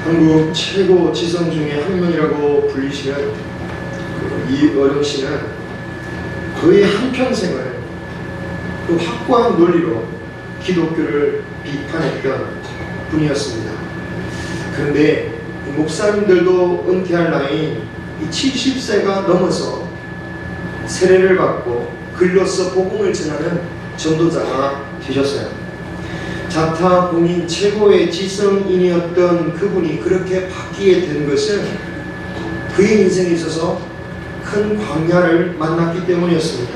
한국 최고 지성 중에 한 명이라고 불리시는 이어령 씨는 거의 한평생을 그 확고한 논리로 기독교를 비판했던 분이었습니다. 그런데 목사님들도 은퇴할 나이인 70세가 넘어서 세례를 받고 글로써 복음을 전하는 전도자가 되셨어요. 자타 공인 최고의 지성인이었던 그분이 그렇게 바뀌게 된 것은 그의 인생에 있어서 큰 광야를 만났기 때문이었습니다.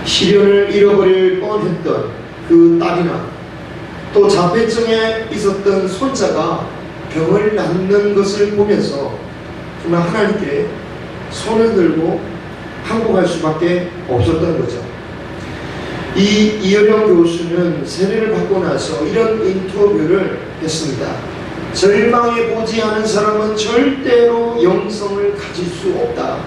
시련을 잃어버릴 뻔했던 그 딸이나 또 자폐증에 있었던 손자가 병을 낫는 것을 보면서 정말 하나님께 손을 들고 항복할 수밖에 없었던 거죠. 이 이어령 교수는 세례를 받고 나서 이런 인터뷰를 했습니다. 절망해 보지 않은 사람은 절대로 영성을 가질 수 없다.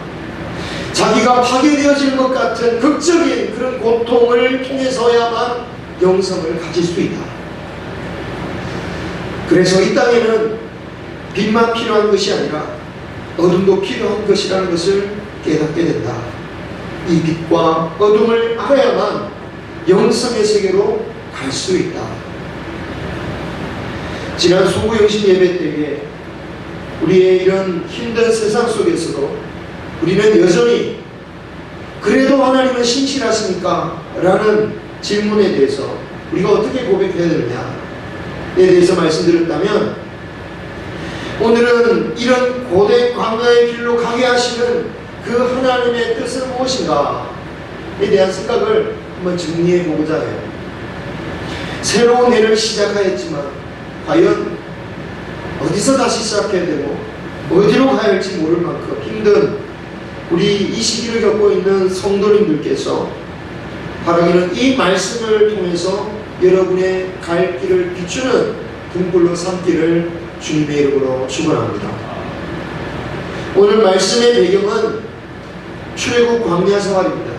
자기가 파괴되어질 것 같은 극적인 그런 고통을 통해서야만 영성을 가질 수 있다. 그래서 이 땅에는 빛만 필요한 것이 아니라 어둠도 필요한 것이라는 것을 깨닫게 된다. 이 빛과 어둠을 알아야만 영성의 세계로 갈 수 있다. 지난 소구영신 예배 때에 우리의 이런 힘든 세상 속에서도 우리는 여전히 그래도 하나님은 신실하십니까? 라는 질문에 대해서 우리가 어떻게 고백해야 되느냐에 대해서 말씀드렸다면, 오늘은 이런 고대 광야의 길로 가게 하시는 그 하나님의 뜻은 무엇인가에 대한 생각을 한번 정리해 보고자 해요. 새로운 해를 시작하였지만 과연 어디서 다시 시작해야 되고 어디로 가야 할지 모를 만큼 힘든 우리 이 시기를 겪고 있는 성도님들께서 바라기는 이 말씀을 통해서 여러분의 갈 길을 비추는 등불로 삼기를 주님의 이름으로 축원합니다. 오늘 말씀의 배경은 출애굽 광야 생활입니다.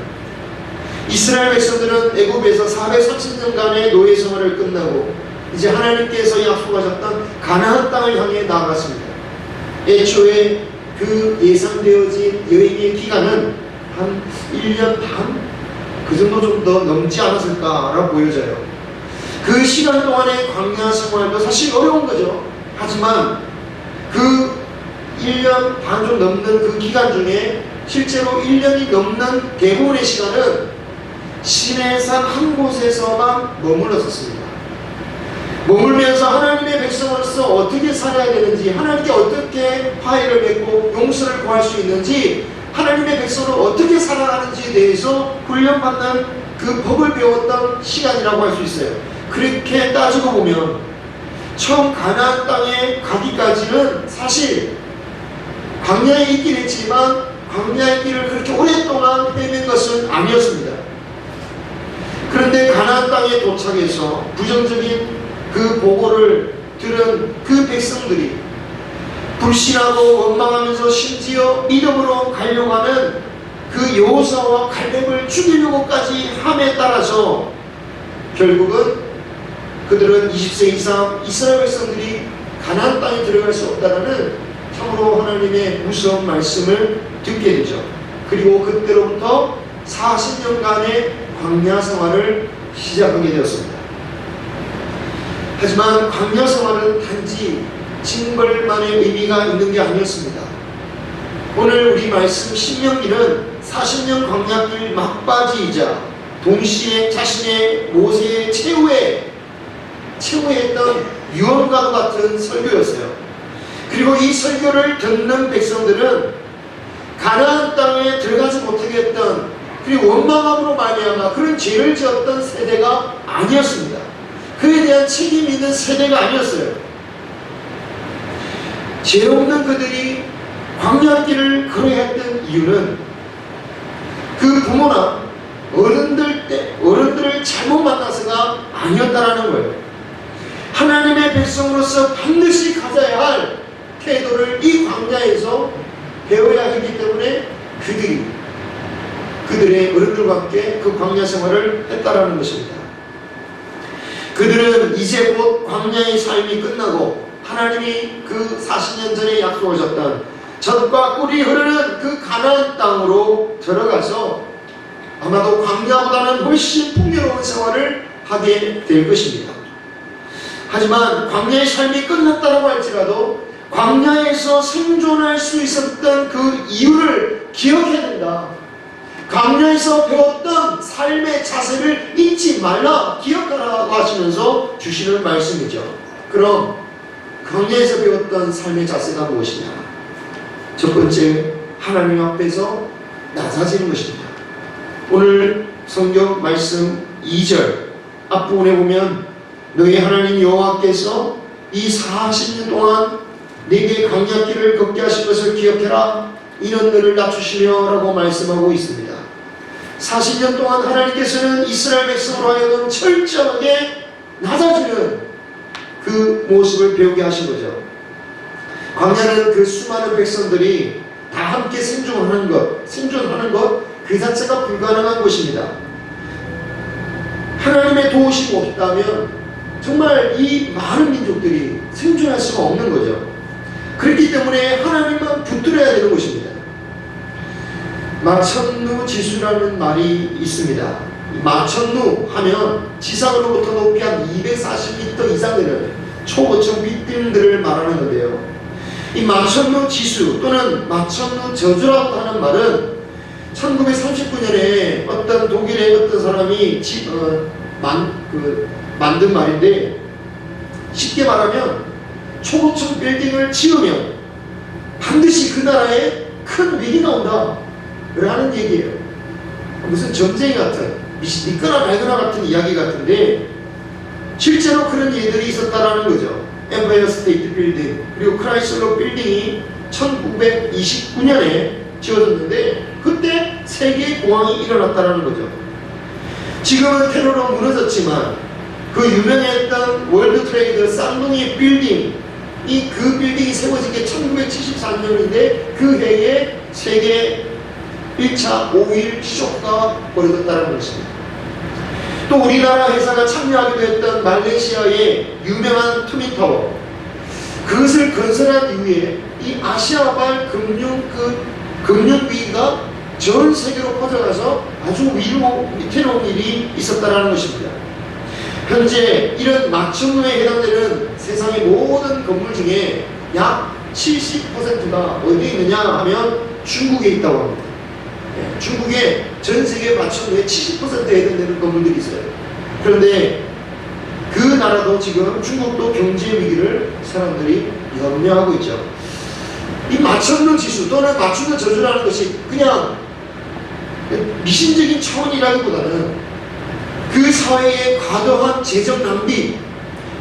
이스라엘 백성들은 애굽에서 430년간의 노예 생활을 끝나고 이제 하나님께서 약속하셨던 가나안 땅을 향해 나아갔습니다. 애초에 그 예상되어진 여행의 기간은 한 1년 반? 그 정도 좀 더 넘지 않았을까라고 보여져요. 그 시간 동안의 광야 생활도 사실 어려운 거죠. 하지만 그 1년 반 좀 넘는 그 기간 중에 실제로 1년이 넘는 대부분의 시간은 시내산 한 곳에서만 머물렀었습니다. 머물면서 하나님의 백성으로서 어떻게 살아야 되는지, 하나님께 어떻게 화해를 맺고 용서를 구할 수 있는지, 하나님의 백성으로 어떻게 살아가는지에 대해서 훈련받는 그 법을 배웠던 시간이라고 할 수 있어요. 그렇게 따지고 보면 처음 가나안 땅에 가기까지는 사실 광야에 있긴 했지만 광야의 길을 그렇게 오랫동안 헤맨 것은 아니었습니다. 그런데 가나안 땅에 도착해서 부정적인 그 보고를 들은 그 백성들이 불신하고 원망하면서 심지어 믿음으로 가려고 하는 그 여호수아와 갈렙을 죽이려고까지 함에 따라서 결국은 그들은 20세 이상 이스라엘 백성들이 가나안 땅에 들어갈 수 없다는 참으로 하나님의 무서운 말씀을 듣게 되죠. 그리고 그때로부터 40년간의 광야 생활을 시작하게 되었습니다. 하지만 광야 생활은 단지 징벌만의 의미가 있는 게 아니었습니다. 오늘 우리 말씀 신명기는 40년 광야길 막바지이자 동시에 자신의 모세의 최후했던 유언과도 같은 설교였어요. 그리고 이 설교를 듣는 백성들은 가나안 땅에 들어가지 못하게 했던, 그리고 원망함으로 말미암아 그런 죄를 지었던 세대가 아니었습니다. 그에 대한 책임이 있는 세대가 아니었어요. 죄 없는 그들이 광야길을 걸어야 했던 이유는 그 부모나 어른들을 잘못 만나서가 아니었다라는 거예요. 하나님의 백성으로서 반드시 가져야 할 태도를 이 광야에서 배워야 하기 때문에 그들의 어른들과 함께 그 광야 생활을 했다라는 것입니다. 그들은 이제 곧 광야의 삶이 끝나고 하나님이 그 40년 전에 약속하셨던 젖과 꿀이 흐르는 그 가나안 땅으로 들어가서 아마도 광야보다는 훨씬 풍요로운 생활을 하게 될 것입니다. 하지만 광야의 삶이 끝났다고 할지라도 광야에서 생존할 수 있었던 그 이유를 기억해야 된다. 광야에서 배웠던 삶의 자세를 잊지 말라, 기억하라고 하시면서 주시는 말씀이죠. 그럼 광야에서 배웠던 삶의 자세가 무엇이냐? 첫 번째, 하나님 앞에서 낮아지는 것입니다. 오늘 성경 말씀 2절 앞부분에 보면 너희 하나님 여호와께서 이 40년 동안 내게 광야길을 걷게 하신 것을 기억해라. 이는 너를 낮추시며 라고 말씀하고 있습니다. 40년 동안 하나님께서는 이스라엘 백성으로 하여금 철저하게 낮아지는 그 모습을 배우게 하신 거죠. 광야는 그 수많은 백성들이 다 함께 생존하는 것 그 자체가 불가능한 것입니다. 하나님의 도우심이 없다면 정말 이 많은 민족들이 생존할 수가 없는 거죠. 그렇기 때문에 하나님만 붙들어야 되는 것입니다. 마천루지수라는 말이 있습니다. 마천루 하면 지상으로부터 높이 한 240m 이상 되는 초고층 빌딩들을 말하는 건데요. 이 마천루지수 또는 마천루저주라고 하는 말은 1939년에 어떤 독일의 어떤 사람이 만든 말인데, 쉽게 말하면 초고층 빌딩을 지으면 반드시 그 나라에 큰 위기가 온다 라는 얘기예요. 무슨 전쟁 같은, 믿거나 말거나 같은 이야기 같은데 실제로 그런 일들이 있었다라는 거죠. 엠파이어 스테이트 빌딩, 그리고 크라이슬러 빌딩이 1929년에 지어졌는데 그때 세계의 공황이 일어났다는 거죠. 지금은 테러로 무너졌지만 그 유명했던 월드 트레이드 쌍둥이 빌딩, 그 빌딩이 세워진 게 1974년인데 그 해에 세계 1차 오일 쇼크가 벌어졌다는 것입니다. 또 우리나라 회사가 참여하기도 했던 말레이시아의 유명한 트윈타워, 그것을 건설한 이후에 이 아시아발 금융위기가 전 세계로 퍼져가서 아주 위태로운 일이 있었다는 것입니다. 현재 이런 마천루에 해당되는 세상의 모든 건물 중에 약 70%가 어디에 있느냐 하면 중국에 있다고 합니다. 중국의 전 세계 마천루의 70%에 해당되는 건물들이 있어요. 그런데 그 나라도 지금 중국도 경제 위기를 사람들이 염려하고 있죠. 이 마천루 지수 또는 마천루 저주라는 것이 그냥 미신적인 차원이라기보다는 그 사회의 과도한 재정 낭비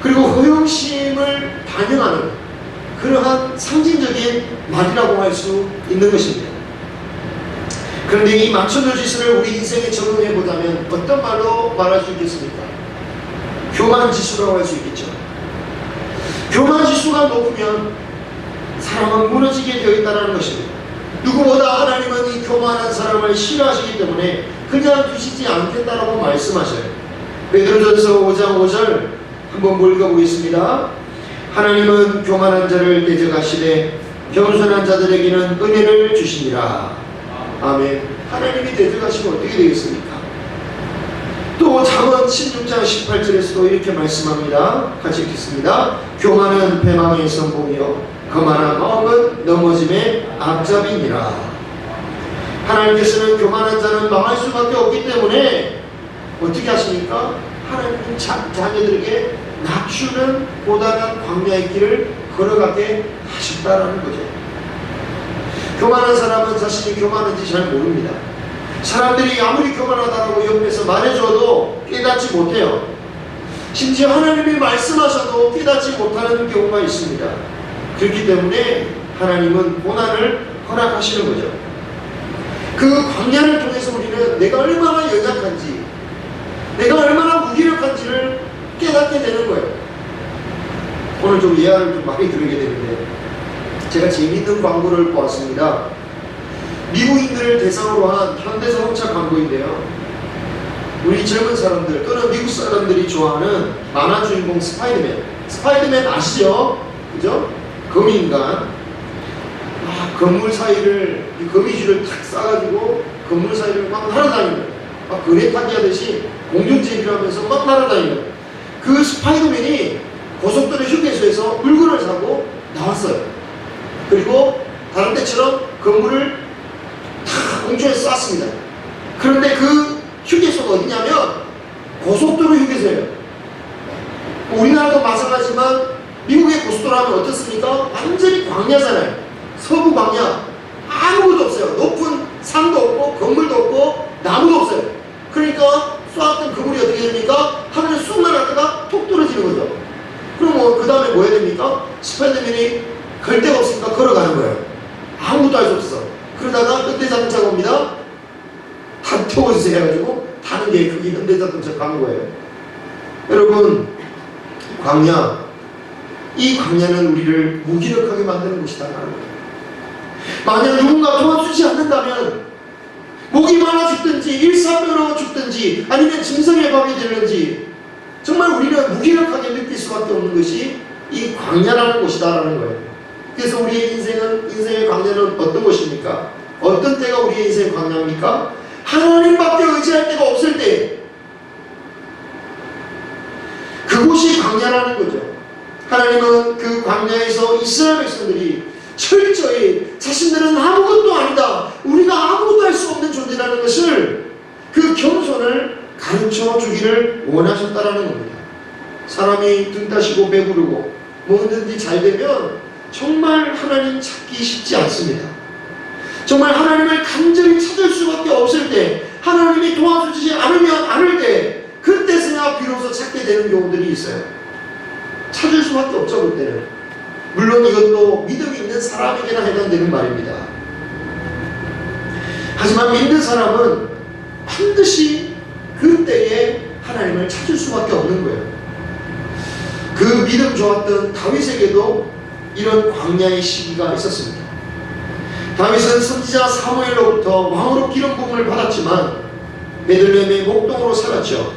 그리고 허영심을 반영하는 그러한 상징적인 말이라고 할 수 있는 것입니다. 그런데 이 마천루 지수를 우리 인생에 적용해 보자면 어떤 말로 말할 수 있겠습니까? 교만 지수라고 할 수 있겠죠. 교만 지수가 높으면 사람은 무너지게 되어 있다는 것입니다. 누구보다 하나님은 이 교만한 사람을 싫어하시기 때문에 그냥 두시지 않겠다라고 말씀하셔요. 베드로전서 5장 5절 한번 읽어보겠습니다. 하나님은 교만한 자를 대적하시되 겸손한 자들에게는 은혜를 주시니라. 아멘. 하나님이 대적하시면 어떻게 되겠습니까? 또 잠언 16장 18절에서도 이렇게 말씀합니다. 같이 읽겠습니다. 교만은 패망의 선봉이요 거만한 마음은 넘어짐의 앞잡이니라. 하나님께서는 교만한 자는 망할 수밖에 없기 때문에 어떻게 하십니까? 하나님은 자녀들에게 낮추는 고단한 광야의 길을 걸어가게 하셨다라는 거죠. 교만한 사람은 자신이 교만한지 잘 모릅니다. 사람들이 아무리 교만하다고 옆에서 말해줘도 깨닫지 못해요. 심지어 하나님이 말씀하셔도 깨닫지 못하는 경우가 있습니다. 그렇기 때문에 하나님은 고난을 허락하시는 거죠. 그 광야를 통해서 우리는 내가 얼마나 연약한지, 내가 얼마나 무기력한지를 깨닫게 되는 거예요. 오늘 좀 예화를 좀 많이 들으게 되는데, 제가 재미있는 광고를 보았습니다. 미국인들을 대상으로 한 현대자동차 광고인데요. 우리 젊은 사람들 또는 미국 사람들이 좋아하는 만화 주인공 스파이더맨 아시죠? 그죠? 거미인간. 건물 사이를, 이 거미줄을 탁 싸가지고 건물 사이를 막 날아다니는, 막 그네 타기 하듯이 공중제비를 하면서 막 날아다니는 그 스파이더맨이 고속도로 휴게소에서 물건을 사고 나왔어요. 그리고 다른 때처럼 건물을 탁 공중에 쐈습니다. 그런데 그 휴게소가 어디냐면 고속도로 휴게소예요. 우리나라도 마찬가지지만 미국의 고속도로 하면 어떻습니까? 완전히 광야잖아요. 서부 광야. 아무것도 없어요. 높은 산도 없고 건물도 없고 나무도 없어요. 그러니까 쏘았던 그물이 어떻게 됩니까? 하늘에 쑥 날아갔다가 톡 떨어지는 거죠. 그럼 그 다음에 뭐 해야 됩니까? 스파이더맨이 걸 데가 없으니까 걸어가는 거예요. 아무것도 할 수 없어. 그러다가 현대자동차가 옵니다. 다 태워주세요 해가지고 타는 게 그게 현대자동차 광고예요. 여러분, 광야, 이 광야는 우리를 무기력하게 만드는 곳이다라는 거예요. 만약 누군가 도와주지 않는다면 목이 말라 죽든지 일사병으로 죽든지 아니면 짐승의 밥이 되는지 정말 우리는 무기력하게 느낄 수밖에 없는 것이 이 광야라는 곳이다라는 거예요. 그래서 우리의 인생의 광야는 어떤 곳입니까? 어떤 때가 우리의 인생의 광야입니까? 하나님밖에 의지할 데가 없을 때, 그곳이 광야라는 거죠. 하나님은 그 광야에서 이스라엘 백성들이 철저히 자신들은 아무것도 아니다, 우리가 아무것도 할 수 없는 존재라는 것을, 그 겸손을 가르쳐 주기를 원하셨다라는 겁니다. 사람이 등 따시고 배부르고 뭐든지 잘 되면 정말 하나님 찾기 쉽지 않습니다. 정말 하나님을 간절히 찾을 수밖에 없을 때, 하나님이 도와주지 않을 때, 그때서야 비로소 찾게 되는 경우들이 있어요. 찾을 수밖에 없죠, 그때는. 물론 이것도 믿음이 있는 사람에게나 해당되는 말입니다. 하지만 믿는 사람은 반드시 그때에 하나님을 찾을 수밖에 없는 거예요. 그 믿음 좋았던 다윗에게도 이런 광야의 시기가 있었습니다. 다윗은 선지자 사무엘로부터 왕으로 기름 부음을 받았지만 베들레헴의 목동으로 살았죠.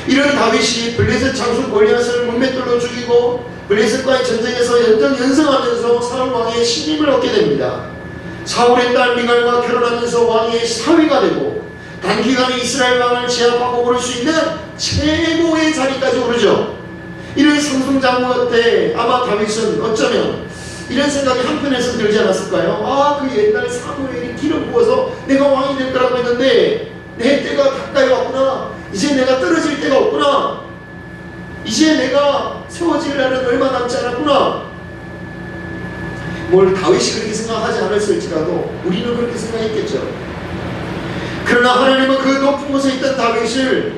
이런 다윗이 블레셋 장수 골리앗을 문맷돌로 죽이고 블레셋과의 전쟁에서 연승하면서 사울 왕의 신임을 얻게 됩니다. 사울의 딸 미갈과 결혼하면서 왕의 사위가 되고 단기간에 이스라엘 왕을 제압하고 오를 수 있는 최고의 자리까지 오르죠. 이런 상승장구 때 아마 다윗은 어쩌면 이런 생각이 한편에서 들지 않았을까요? 그 옛날 사무엘이 기름 부어서 내가 왕이 될 거라고 했는데 내 때가 가까이 왔구나. 이제 내가 떨어질 때가 없구나. 이제 내가 세워질 날은 얼마 남지 않았구나. 뭘 다윗이 그렇게 생각하지 않았을지라도 우리는 그렇게 생각했겠죠. 그러나 하나님은 그 높은 곳에 있던 다윗을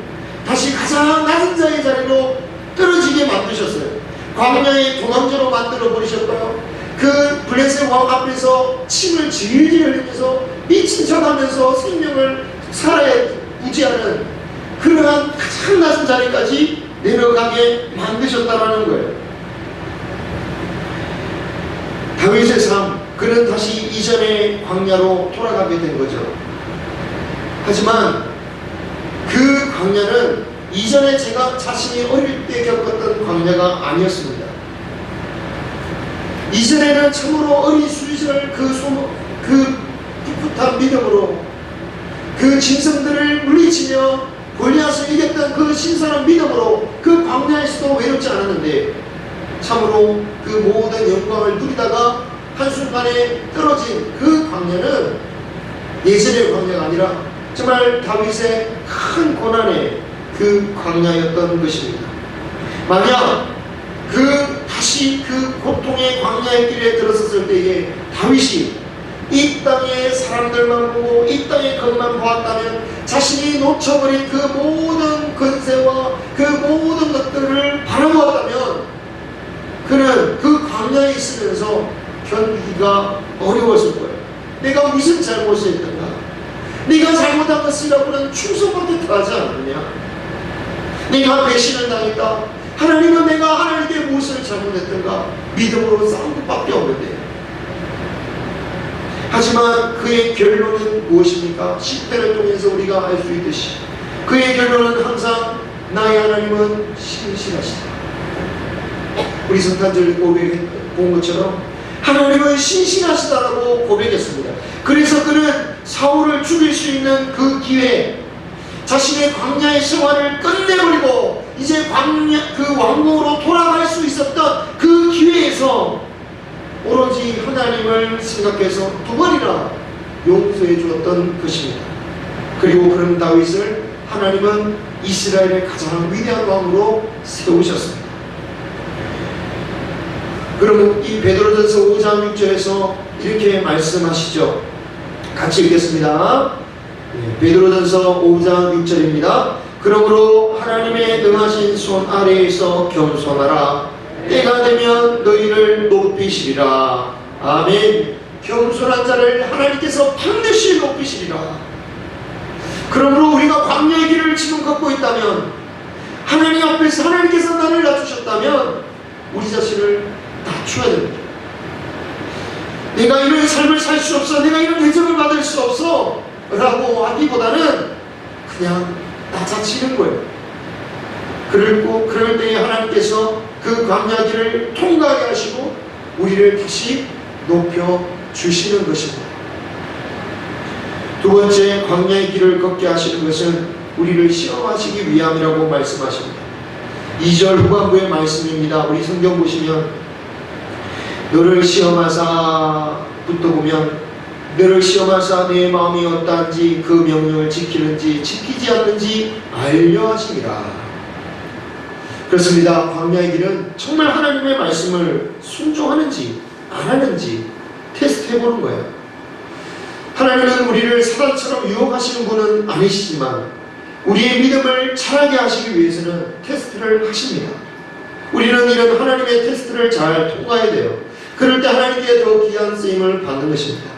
다시 가장 낮은 자의 자리로 떨어지게 만드셨어요. 광야의 도망자로 만들어 버리셨고요. 그 블레셋 왕 앞에서 침을 질질 흘리면서 미친 척하면서 생명을 살아야 무지하는 그러한 가장 낮은 자리까지 내려가게 만드셨다라는 거예요. 다윗의 삶, 그는 다시 이전의 광야로 돌아가게 된 거죠. 하지만 그 광야는 이전에 제가 자신이 어릴 때 겪었던 광야가 아니었습니다. 이전에는 참으로 어린 수리절 그 풋풋한 믿음으로 그 짐승들을 물리치며 골리앗을 이겼던 그 신선한 믿음으로 그 광야에서도 외롭지 않았는데 참으로 그 모든 영광을 누리다가 한순간에 떨어진 그 광야는 예전의 광야가 아니라 정말 다윗의 큰 고난의 그 광야였던 것입니다. 만약 다시 그 고통의 광야의 길에 들어섰을 때에 다윗이 이 땅의 사람들만 보고 이 땅의 것만 보았다면 자신이 놓쳐버린 그 모든 권세와 그 모든 것들을 바라보았다면 그는 그 광야에 있으면서 견디기가 어려웠을 거예요. 내가 무슨 잘못을 했던가? 네가 잘못한 것이라고는 충성밖에 더하지 않느냐? 내가 배신을 당했다. 하나님은 내가 하나님께 무엇을 잘못했던가? 믿음으로 싸운 것밖에 없는데. 하지만 그의 결론은 무엇입니까? 10편을 통해서 우리가 알 수 있듯이 그의 결론은 항상 나의 하나님은 신실하시다. 우리 성탄절 고백했던 본 것처럼 하나님은 신실하시다라고 고백했습니다. 그래서 그는 사울을 죽일 수 있는 그 기회, 자신의 광야의 생활을 끝내버리고 이제 그 왕궁으로 돌아갈 수 있었던 그 기회에서 오로지 하나님을 생각해서 두 번이나 용서해 주었던 것입니다. 그리고 그런 다윗을 하나님은 이스라엘의 가장 위대한 왕으로 세우셨습니다. 그러면 이 베드로전서 5장 6절에서 이렇게 말씀하시죠. 같이 읽겠습니다. 베드로전서 5장 6절입니다. 그러므로 하나님의 능하신 손 아래에서 겸손하라. 때가 되면 너희를 높이시리라. 아멘. 겸손한 자를 하나님께서 반드시 높이시리라. 그러므로 우리가 광야의 길을 지금 걷고 있다면, 하나님 앞에서 하나님께서 나를 낮추셨다면 우리 자신을 낮춰야 됩니다. 내가 이런 삶을 살 수 없어, 내가 이런 대접을 받을 수 없어 라고 하기보다는 그냥 낮아지는 거예요. 그럴 때에 하나님께서 그 광야길을 통과하게 하시고 우리를 다시 높여주시는 것입니다. 두 번째, 광야의 길을 걷게 하시는 것은 우리를 시험하시기 위함이라고 말씀하십니다. 2절 후반부의 말씀입니다. 우리 성경 보시면 너를 시험하사 부터 보면 너를 시험하사 내 마음이 어떠한지 그 명령을 지키는지 지키지 않는지 알려 하시니라. 그렇습니다. 광야의 길은 정말 하나님의 말씀을 순종하는지 안 하는지 테스트해 보는 거예요. 하나님은 우리를 사단처럼 유혹하시는 분은 아니시지만 우리의 믿음을 자라게 하시기 위해서는 테스트를 하십니다. 우리는 이런 하나님의 테스트를 잘 통과해야 돼요. 그럴 때 하나님께 더 귀한 쓰임을 받는 것입니다.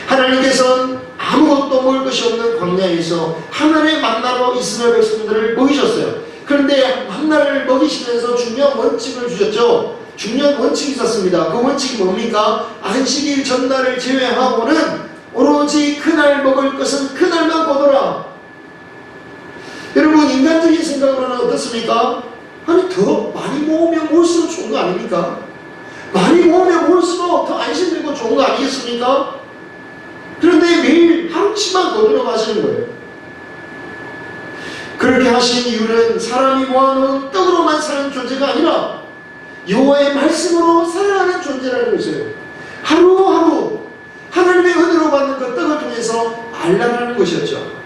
하나님께서는 아무것도 먹을 것이 없는 광야에서 하늘의 만나로 이스라엘 백성들을 먹이셨어요. 그런데 만나를 먹이시면서 중요한 원칙을 주셨죠. 중요한 원칙이 있었습니다. 그 원칙이 뭡니까? 안식일 전날을 제외하고는 오로지 그날 먹을 것은 그날만 거둬라. 여러분, 인간적인 생각으로는 어떻습니까? 아니, 더 많이 모으면 모을수록 좋은 거 아닙니까? 많이 모으면 모을수록 더 안심되고 좋은 거 아니겠습니까? 그런데 매일 하루치만 거두러 가시는 거예요. 그렇게 하신 이유는 사람이 모아놓은 떡으로만 사는 존재가 아니라 여호와의 말씀으로 살아가는 존재라는 것이에요. 하루하루 하나님의 은혜로 받는 그 떡을 통해서 알라라는 것이었죠.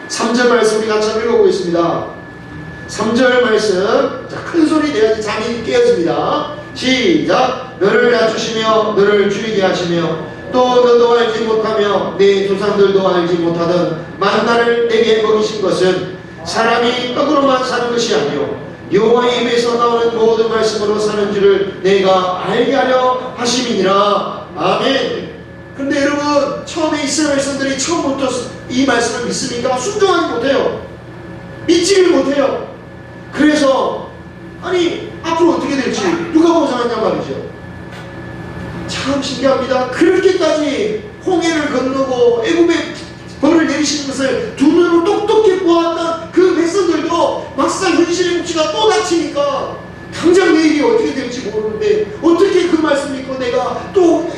3절 말씀 우리 같이 읽어보겠습니다. 3절 말씀, 자, 큰 소리 내야지 잠이 깨어집니다. 시작. 너를 낮추시며 너를 줄이게 하시며 또 너도 알지 못하며 내 조상들도 알지 못하던 만나를 내게 먹이신 것은 사람이 떡으로만 사는 것이 아니요 여호와의 입에서 나오는 모든 말씀으로 사는 줄을 내가 알게 하려 하심이니라. 아멘. 근데 여러분, 처음에 이스라엘 백성들이 처음부터 이 말씀을 믿습니까? 순종하지 못해요. 믿지를 못해요. 그래서 아니 앞으로 어떻게 될지 누가 보장하냐 말이죠. 참 신기합니다. 그렇게까지 홍해를 건너고 애굽의 벌을 내리시는 것을 두 눈으로 똑똑히 보았던 그 백성들도 막상 현실의 묵지가 또 닥치니까 당장 내일이 어떻게 될지 모르는데 어떻게 그 말씀 믿고 내가 또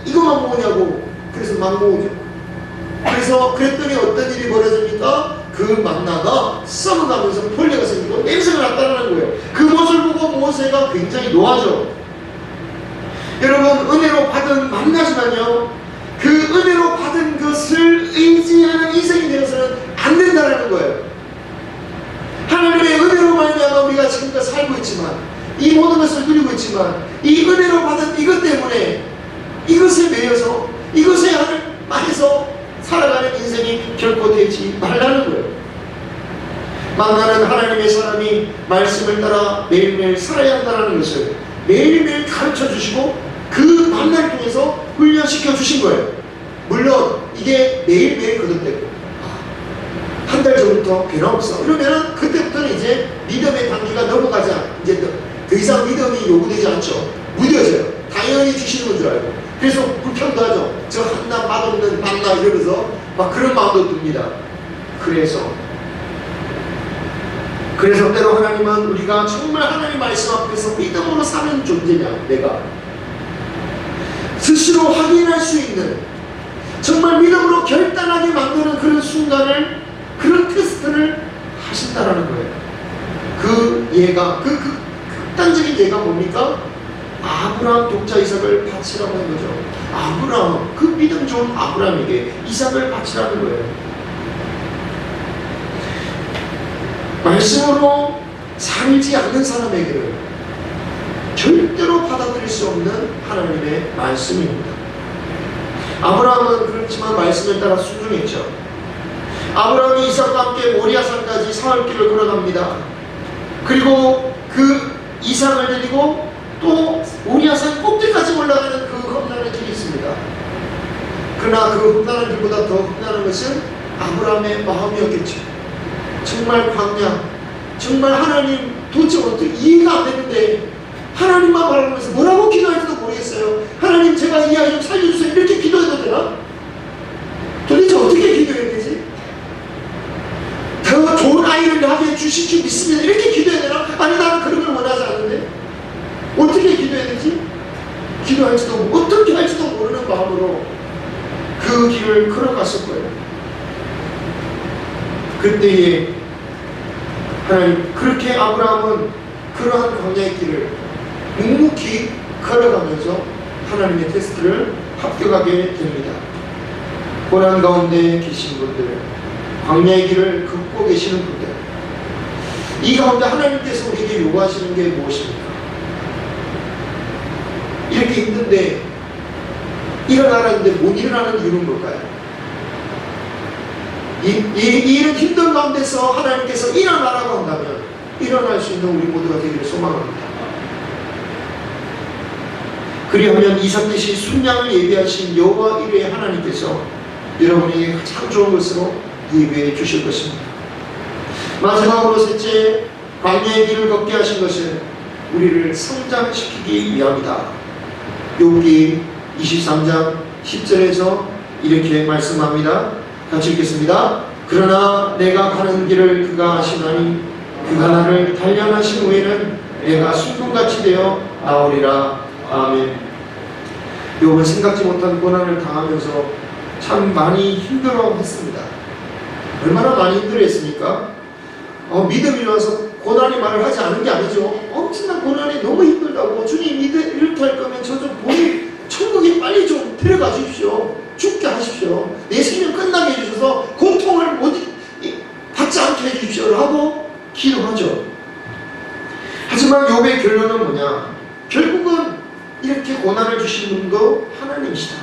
이거만 모으냐고. 그래서 막 모으죠. 그래서 그랬더니 어떤 일이 벌어집니까? 그 만나가 썩어가면서 벌레가 생기고 냄새가 났다는 거예요. 그 모습을 보고 모세가 굉장히 노하죠. 여러분, 은혜로 받은 만나지만요, 그 은혜로 받은 것을 의지하는 인생이 되어서는 안 된다는 거예요. 하나님의 은혜로 말미암아 우리가 지금까지 살고 있지만, 이 모든 것을 누리고 있지만, 이 은혜로 받은 이것 때문에 이것에 매여서 이것에 안에서 살아가는 인생이 결코 되지 말라는 거예요. 만나는 하나님의 사람이 말씀을 따라 매일매일 살아야 한다는 것을 매일매일 가르쳐 주시고 그 만나를 통해서 훈련시켜 주신 거예요. 물론 이게 매일매일 거듭되고 한 달 전부터 변함없어. 그러면은 그때부터는 이제 믿음의 단계가 넘어가지 이제 더 이상 믿음이 요구되지 않죠. 무뎌져요. 당연히 주시는 건 줄 알고. 그래서 불평도 하죠. 저 한나 맛없는 만나 이러면서 막 그런 마음도 듭니다. 그래서 그래서 때로 하나님은 우리가 정말 하나님 말씀 앞에서 믿음으로 사는 존재냐, 내가 스스로 확인할 수 있는, 정말 믿음으로 결단하게 만드는 그런 순간을, 그런 테스트를 하신다라는 거예요. 그 예가, 그 극단적인 예가 뭡니까? 아브라함 독자 이삭을 바치라고 한 거죠. 아브라함, 그 믿음 좋은 아브라함에게 이삭을 바치라는 거예요. 말씀으로 살지 않는 사람에게는 절대로 받아들일 수 없는 하나님의 말씀입니다. 아브라함은 그렇지만 말씀에 따라 순종했죠. 아브라함이 이삭과 함께 모리아산까지 사흘길을 걸어갑니다. 그리고 그 이삭을 데리고 또 모리아산 꼭대기까지 올라가는 그 험난한 길이 있습니다. 그러나 그 험난한 길보다 더 험난한 것은 아브라함의 마음이었겠죠. 정말 광야, 정말 하나님 도대체 어떻게 이해가 안 되는데 하나님만 바라보면서 뭐라고 기도할지도 모르겠어요. 하나님, 제가 이 아이 좀 살려주세요. 이렇게 기도해도 되나? 도대체 어떻게 기도해야 되지? 더 좋은 아이를 나게 주실 줄 믿습니다. 이렇게 기도해야 되나? 아니, 나는 그런 걸 원하지 않는데 어떻게 기도해야 되지? 기도할지도, 어떻게 할지도 모르는 마음으로 그 길을 걸어갔을 거예요. 그때에 하나님, 그렇게 아브라함은 그러한 광야의 길을 묵묵히 걸어가면서 하나님의 테스트를 합격하게 됩니다. 고난 가운데 계신 분들, 광야의 길을 걷고 계시는 분들, 이 가운데 하나님께서 우리에게 요구하시는 게 무엇입니까? 이렇게 힘든데 일어나라는데 못 일어나는 이유는 뭘까요? 이런 힘든 가운데서 하나님께서 일어나라고 한다면 일어날 수 있는 우리 모두가 되기를 소망합니다. 그리하면 이삭 대신 순양을 예비하신 여호와 이레의 하나님께서 여러분에게 가장 좋은 것으로 예비해 주실 것입니다. 마지막으로 셋째, 광야의 길을 걷게 하신 것은 우리를 성장시키기 위함이다. 욥기 23장 10절에서 이렇게 말씀합니다. 같이 읽겠습니다. 그러나 내가 가는 길을 그가 아시나니 그가 나를 단련하신 후에는 내가 순금같이 되어 나오리라. 아멘. 욥은 생각지 못한 고난을 당하면서 참 많이 힘들어했습니다. 얼마나 많이 힘들어했습니까? 믿음이 와서 고난이 말을 하지 않은 게 아니죠. 엄청난 고난이 너무 힘들다고, 주님 이렇게 할 거면 저 좀 보니 천국에 빨리 좀 데려가 주십시오. 죽게 하십시오. 내 생명 끝나게 해주셔서 고통을 받지 않게 해주십시오 하고 기도하죠. 하지만 욥의 결론은 뭐냐? 결국은 이렇게 고난을 주시는 분도 하나님이시다.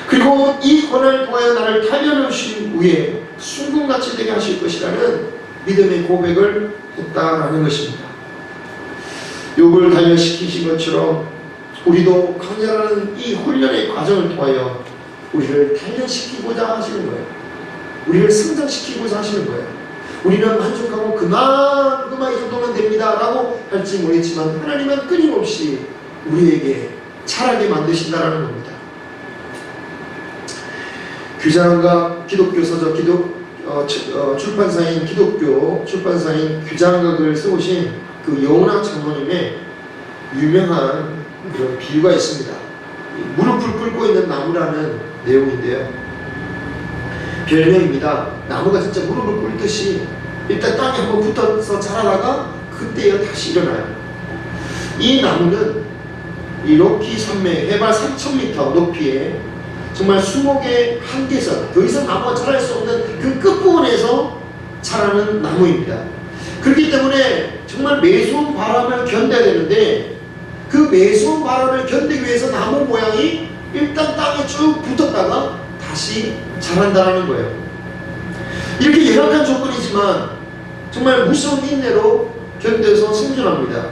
그리고 이 고난을 통하여 나를 단련해 주신 후에 순금같이 되게 하실 것이라는 믿음의 고백을 했다라는 것입니다. 욥을 단련시키신 것처럼 우리도 강렬한 이 훈련의 과정을 통하여 우리를 단련시키고자 하시는 거예요. 우리를 성장시키고자 하시는 거예요. 우리는 만족하고 그만 이 정도면 됩니다 라고 할지 모르겠지만 하나님은 끊임없이 우리에게 자라게 만드신다라는 겁니다. 규장과 기독교 서적 출판사인 기독교 출판사인 규장각을 써오신 그 여운학 장로님의 유명한 그런 비유가 있습니다. 무릎을 꿇고 있는 나무라는 내용인데요. 별명입니다. 나무가 진짜 무릎을 꿇듯이 일단 땅에 한번 붙어서 자라다가 그때야 다시 일어나요. 이 나무는 이 로키 산맥 해발 3,000m 높이에 정말 수목의 한계선, 더 이상 나무가 자랄 수 없는 그 끝부분에서 자라는 나무입니다. 그렇기 때문에 정말 매서운 바람을 견뎌야 되는데 그 매서운 바람을 견디기 위해서 나무 모양이 일단 땅에 쭉 붙었다가 다시 자란다는 거예요. 이렇게 열악한 조건이지만 정말 무서운 인내로 견뎌서 생존합니다.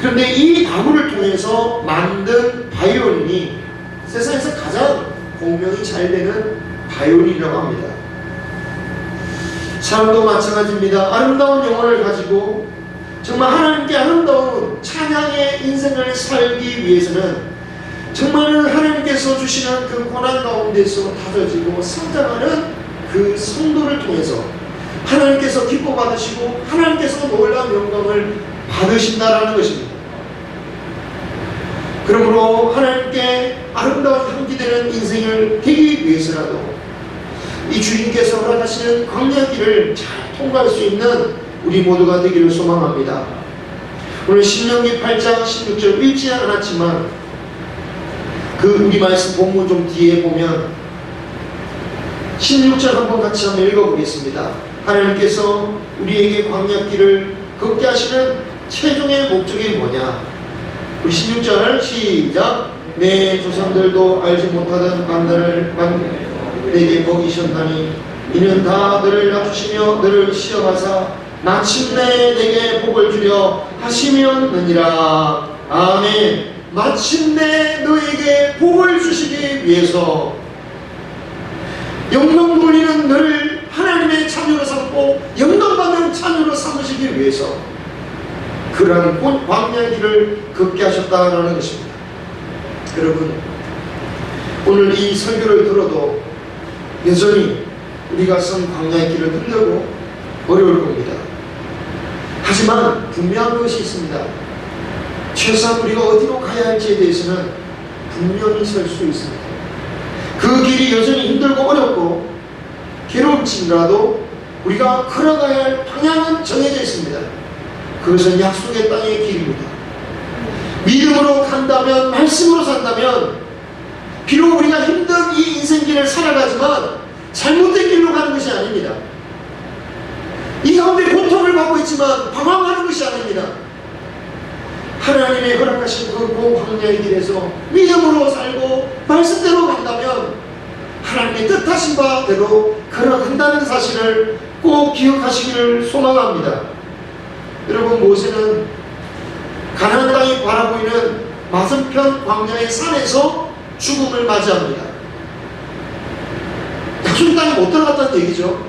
그런데 이 나무를 통해서 만든 바이올린이 세상에서 가장 공명이 잘 되는 바이올린이라고 합니다. 사람도 마찬가지입니다. 아름다운 영혼을 가지고 정말 하나님께 아름다운 찬양의 인생을 살기 위해서는 정말 하나님께서 주시는 그 고난 가운데서 다져지고 성장하는 그 성도를 통해서 하나님께서 기뻐 받으시고 하나님께서 놀라운 영광을 받으신다라는 것입니다. 그러므로 하나님께 아름다운 향기되는 인생을 되기 위해서라도 이 주님께서 허락하시는 광야길을 잘 통과할 수 있는 우리 모두가 되기를 소망합니다. 오늘 신명기 8장 16절 읽지 않았지만 그 우리 말씀 본문 좀 뒤에 보면 16절 한번 같이 한번 읽어보겠습니다. 하나님께서 우리에게 광야길을 걷게 하시는 최종의 목적이 뭐냐? 우리 16절 시작. 내 조상들도 알지 못하던 만나를 내게 먹이셨나니 이는 다 너를 낮추시며 너를 시험하사 마침내 내게 복을 주려 하시면느니라. 아멘. 마침내 너에게 복을 주시기 위해서 영광 돌리는 너를 하나님의 자녀로 삼고 영광받는 자녀로 삼으시기 위해서 그러한 광야의 길을 걷게 하셨다라는 것입니다. 여러분, 오늘 이 설교를 들어도 여전히 우리가 선 광야의 길을 흔들고 어려울 겁니다. 하지만 분명한 것이 있습니다. 최소한 우리가 어디로 가야 할지에 대해서는 분명히 설 수 있습니다. 그 길이 여전히 힘들고 어렵고 괴롭지라도 우리가 걸어가야 할 방향은 정해져 있습니다. 그것은 약속의 땅의 길입니다. 믿음으로 간다면, 말씀으로 산다면 비록 우리가 힘든 이 인생길을 살아가지만 잘못된 길로 가는 것이 아닙니다. 이 가운데 고통을 받고 있지만 방황하는 것이 아닙니다. 하나님의 허락하신 그 광야의 길에서 믿음으로 살고 말씀대로 간다면 하나님의 뜻하신 바대로 걸어간다는 사실을 꼭 기억하시기를 소망합니다. 여러분, 모세는 가나안 땅이 바라보이는 맞은편 광야의 산에서 죽음을 맞이합니다. 약속 땅에 못 들어갔다는 얘기죠.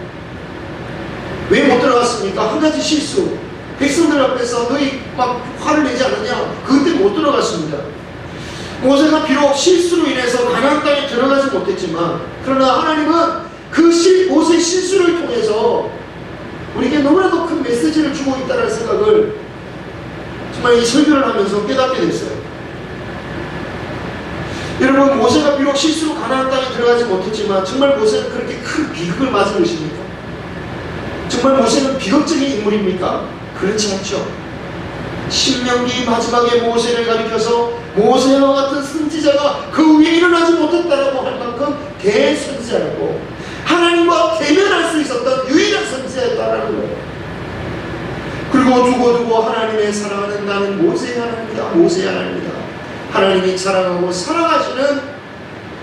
왜 못 들어갔습니까? 한 가지 실수. 백성들 앞에서 너희 막 화를 내지 않느냐? 그때 못 들어갔습니다. 모세가 비록 실수로 인해서 가나안 땅에 들어가지 못했지만 그러나 하나님은 그 모세의 실수를 통해서 우리에게 너무나도 큰 메시지를 주고 있다는 생각을 정말 이 설교를 하면서 깨닫게 됐어요. 여러분, 모세가 비록 실수로 가나안 땅에 들어가지 못했지만 정말 모세는 그렇게 큰 비극을 맞은 것입니까? 정말 모세는 비극적인 인물입니까? 그렇지 않죠. 신명기 마지막에 모세를 가리켜서 모세와 같은 선지자가 그 위에 일어나지 못했다라고 할 만큼 대선지자라고 하나님과 대면할 수 있었던 유일한 선지자였다라는 거예요. 그리고 두고두고 하나님의 사랑하는 나는 모세의 하나님이다, 모세의 하나님이다, 하나님이 사랑하고 사랑하시는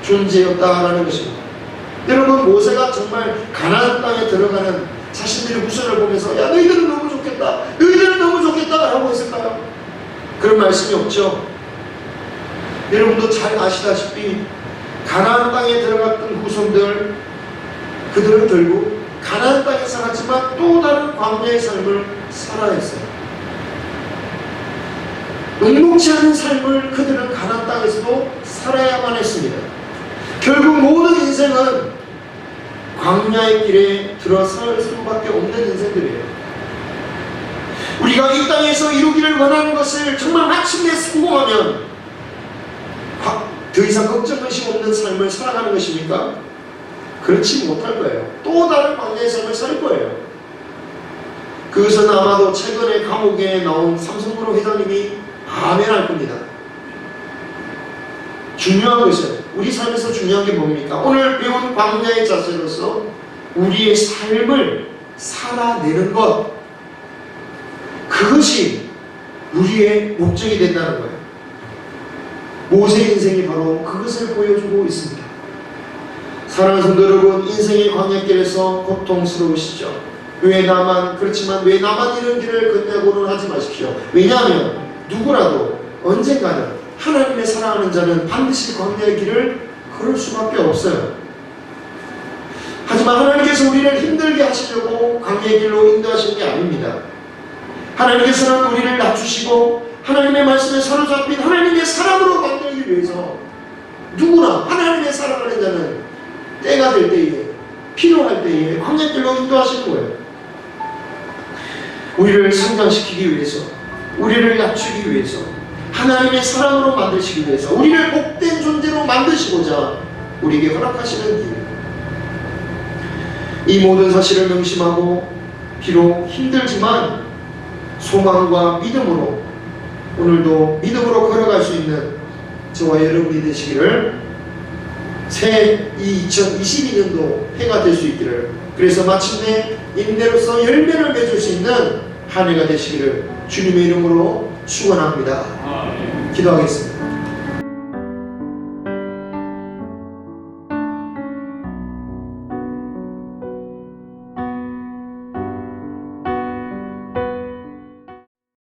존재였다라는 것입니다. 여러분, 모세가 정말 가나안 땅에 들어가는 자신들의 후손을 보면서 야, 너희들은 너무 좋겠다, 너희들은 너무 좋겠다 라고 했을까요? 그런 말씀이 없죠. 여러분도 잘 아시다시피 가나안 땅에 들어갔던 후손들, 그들은 결국 가나안 땅에 살았지만 또 다른 광야의 삶을 살아야 했어요. 녹록지 않은 삶을 그들은 가나안 땅에서도 살아야만 했습니다. 결국 모든 인생은 광야의 길에 들어설 수밖에 없는 인생들이에요. 우리가 이 땅에서 이루기를 원하는 것을 정말 마침내 성공하면 더 이상 걱정의식 없는 삶을 살아가는 것입니까? 그렇지 못할 거예요. 또 다른 광야의 삶을 살 거예요. 그것은 아마도 최근에 감옥에 나온 삼성그룹 회장님이 아멘할 겁니다. 중요한 것은 우리 삶에서 중요한 게 뭡니까? 오늘 배운 광야의 자세로서 우리의 삶을 살아내는 것, 그것이 우리의 목적이 된다는 거예요. 모세의 인생이 바로 그것을 보여주고 있습니다. 사랑하는 성도 여러분, 인생의 광야길에서 고통스러우시죠? 왜 나만, 그렇지만 왜 나만 이런 길을 걷냐고는 하지 마십시오. 왜냐하면 누구라도 언젠가는 하나님의 사랑하는 자는 반드시 광야의 길을 걸을 수밖에 없어요. 하지만 하나님께서 우리를 힘들게 하시려고 광야의 길로 인도하시는 게 아닙니다. 하나님께서는 우리를 낮추시고 하나님의 말씀에 사로잡힌 하나님의 사랑으로 만들기 위해서 누구나 하나님의 사랑하는 자는 때가 될 때에, 필요할 때에 광야의 길로 인도하시는 거예요. 우리를 성장시키기 위해서, 우리를 낮추기 위해서, 하나님의 사랑으로 만드시기 위해서, 우리를 복된 존재로 만드시고자 우리에게 허락하시는 길. 이 모든 사실을 명심하고 비록 힘들지만 소망과 믿음으로 오늘도 믿음으로 걸어갈 수 있는 저와 여러분이 되시기를, 새 이 2022년도 해가 될 수 있기를, 그래서 마침내 인내로서 열매를 맺을 수 있는 한 해가 되시기를 주님의 이름으로 축원합니다. 기도하겠습니다.